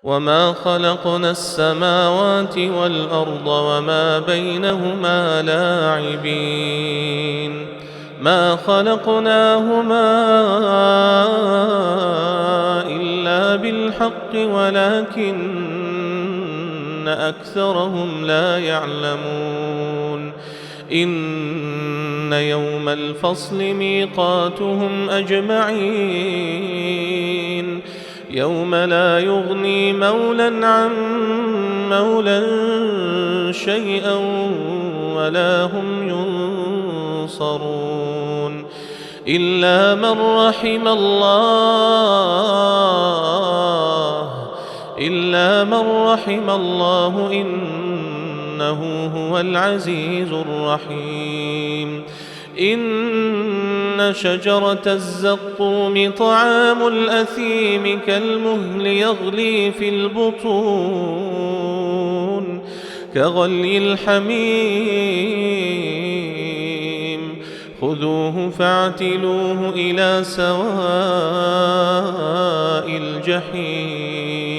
وما خلقنا السماوات والأرض وما بينهما لاعبين ما خلقناهما إلا بالحق ولكن أكثرهم لا يعلمون إن يوم الفصل ميقاتهم أجمعين يوم لا يغني مولى عن مولى شيئا ولا هم ينصرون إلا من رحم الله إنه هو العزيز الرحيم إن شجرة الزقوم طعام الأثيم كالمهل يغلي في البطون كغلي الحميم خذوه فاعتلوه إلى سواء الجحيم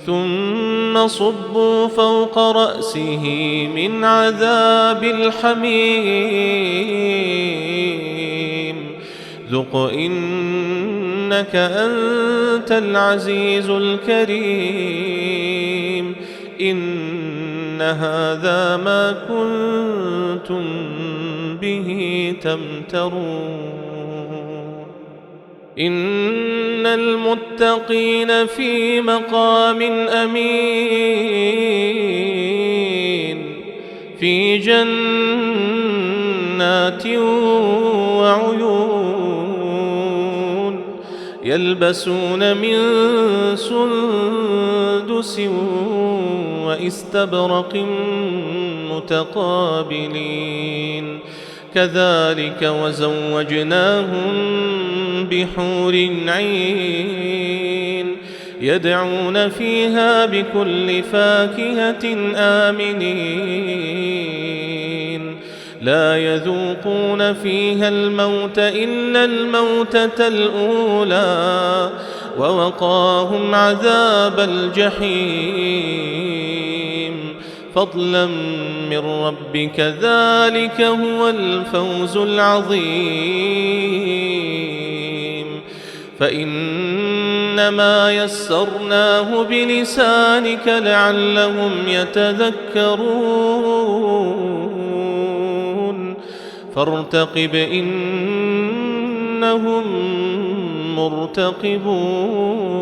ثم صبوا فوق رأسه من عذاب الحميم ذق إنك أنت العزيز الكريم إن هذا ما كنتم به تمترون إن المتقين في مقام أمين في جنات وعيون يلبسون من سندس وإستبرق متقابلين كذلك وزوجناهم بحور عين يدعون فيها بكل فاكهة آمنين لا يذوقون فيها الموت إلا الموتة الأولى ووقاهم عذاب الجحيم فضلا من ربك ذلك هو الفوز العظيم فإنما يسرناه بلسانك لعلهم يتذكرون فارتقب إنهم مرتقبون